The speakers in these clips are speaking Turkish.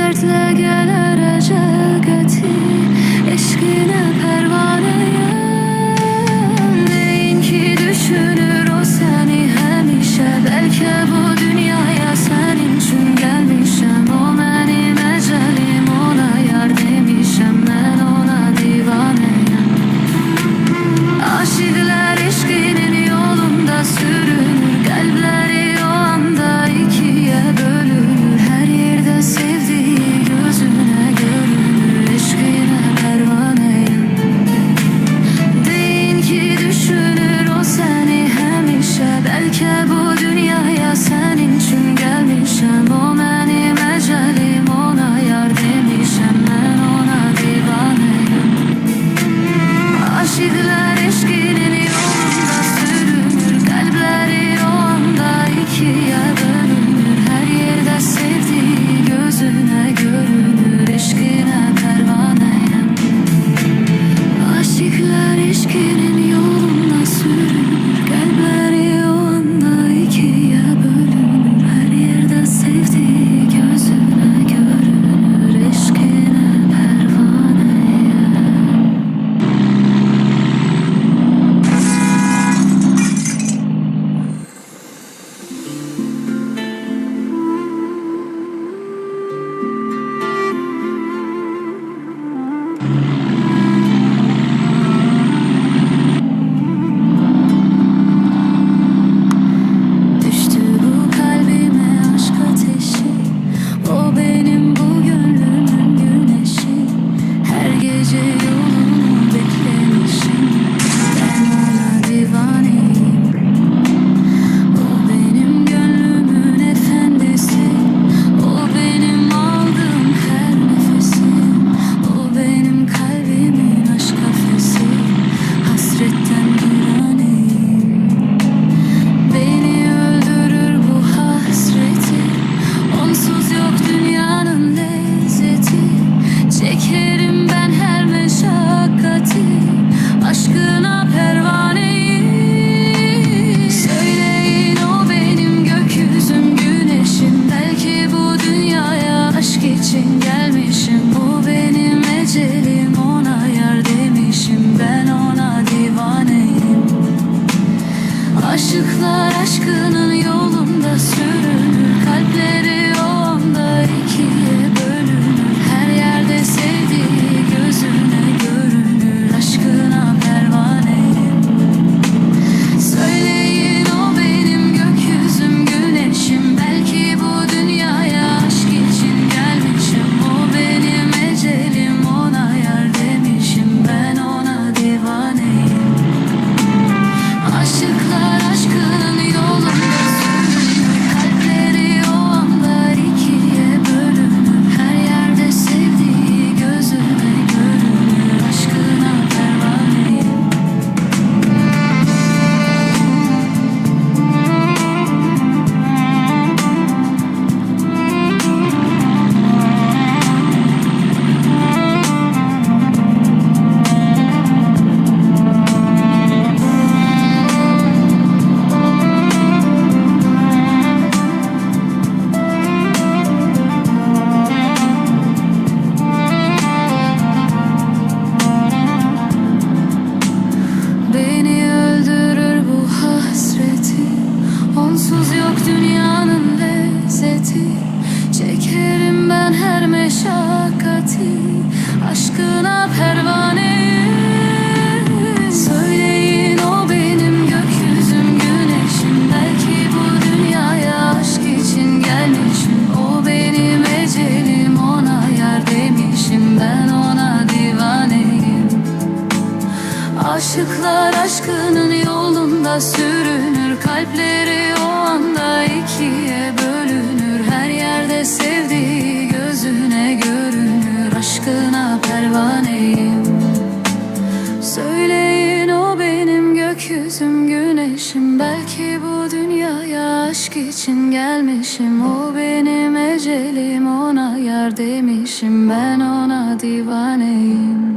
dertle gelir ecel getir. Eşkine pervaneyim. Deyin ki düşünür o seni hemişe. Belki bu dünyaya senin için gelmişim. O benim ecelim, ona yar demişim. Ben ona divaneyim. Aşıklar eşkinin yolunda sürünür. Kalpleri o anda ikiye bölünür. Her yerde sevdiği gözüne görünür. Eşkine pervaneyim. Deyin ki düşünür o seni hemişe. Belki bu dünyaya senin için gelmişim. O benim ecelim, ona yar demişim. Ben ona divaneyim. Aşıklar eşkinin yolunda sürünür. Kalpleri o anda ikiye bölünür. Her yerde sevdiği gözüne görünür. Eşkine pervaneyim. Aşıklar eşkinin yolunda sürünür. Kalpleri o anda ikiye bölünür. Her yerde sevdiği gözüne görünür. Eşkine pervaneyim. Düştü bu kalbime aşk ateşi. O benim bu gönlümün güneşi. Her gece yolunu beklemişim. Ben ona divaneyim. O benim gönlümün efendisi. O benim aldığım her nefesim. O benim kalbimin aşk kafesi. Hasretten divaneyim. Beni öldürür bu hasreti. Onsuz yok dünyanın lezzeti. Çekerim ben her meşakkati. Aşkına pervaneyim. Söyleyin o benim gökyüzüm güneşim. Belki bu dünyaya aşk için gelmişim. Bu benim ecelim, ona yar demişim. Ben ona divaneyim. Aşıklar aşkının yolunda sürünür. Kalpleri o anda ikiye bölünür. Her yerde sevdiği gözüne görünür. Aşkına pervaneyim. Söyleyin o benim gökyüzüm güneşim. Belki bu dünyaya aşk için gelmişim. O benim ecelim, ona yar demişim. Ben ona divaneyim. Aşıklar aşkının yolunda sürünür. Kalpleri o anda ikiye bölünür. Her yerde sevdiği gözüne görünür. Aşkına pervaneyim. Beni öldürür bu hasreti. Onsuz yok dünyanın lezzeti. Çekerim ben her meşakkati. Aşkına pervaneyim. Söyleyin o benim gökyüzüm güneşim. Belki bu dünyaya aşk için gelmişim. O benim ecelim, ona yar demişim. Ben ona divaneyim. Aşıklar aşkının yolunda sürünür. Kalpleri o anda ikiye bölünür. Her yerde sevdiği gözüne görünür. Aşkına pervaneyim. Söyleyin o benim gökyüzüm güneşim. Belki bu dünyaya aşk için gelmişim. O benim ecelim, ona yar demişim. Ben ona divaneyim.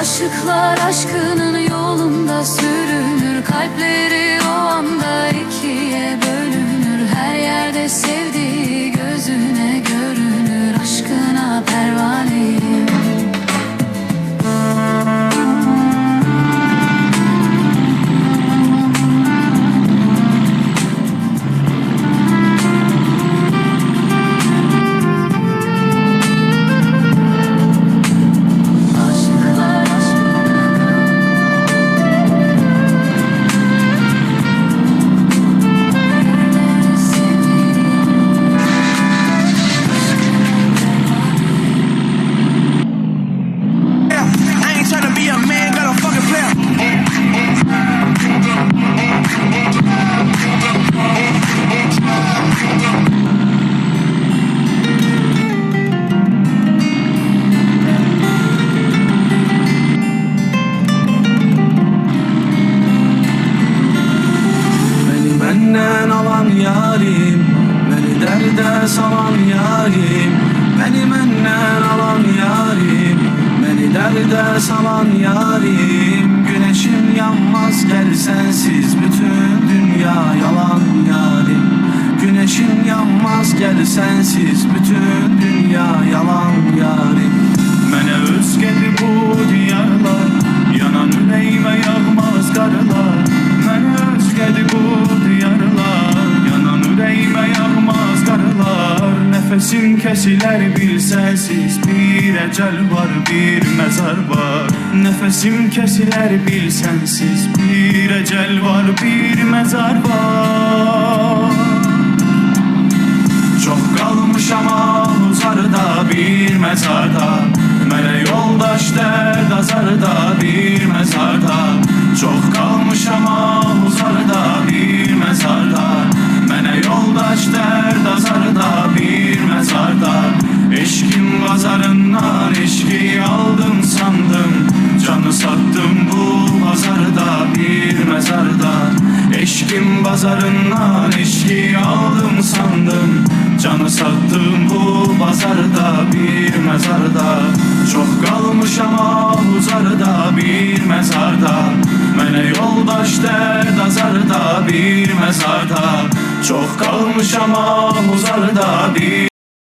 Aşıklar aşkının yolunda sürünür. Kalpleri o anda ikiye bölünür. Her yerde sevdiği gözüne görünür. salan yarim, beni məndən alan yarim, beni dərdə salan yarim. Güneşim yanmaz gel sensiz, bütün dünya yalan yarim. Güneşim yanmaz gel sensiz, bütün dünya yalan yarim. Mənə özgədir bu diyarlar, yanan ürəyimə yağmaz qarlar. Mənə özgədir bu diyarlar, yanan ürəyimə yağmaz qarlar. Nəfəsim kəsilər bir sənsiz, bir əcəl var, bir məzar var. Nəfəsim kəsilər bir sənsiz, bir əcəl var, bir məzar var. Çox qalmışam uzarda bir məzarda, mənə yoldaş dərd azarda bir məzarda. Çox qalmışam uzarda bir məzarda, mənə yoldaş dərd azarda bir məzarda. Eşqin bazarından eşqi aldım sandım, canı sattım bu bazarda bir məzarda. Eşqin bazarından eşqi aldım sandım, canı sattım bu bazarda bir məzarda. Çox qalmışam uzarda bir məzarda, mənə yoldaş dərd azarda bir məzarda. Çox qalmışam uzarda bir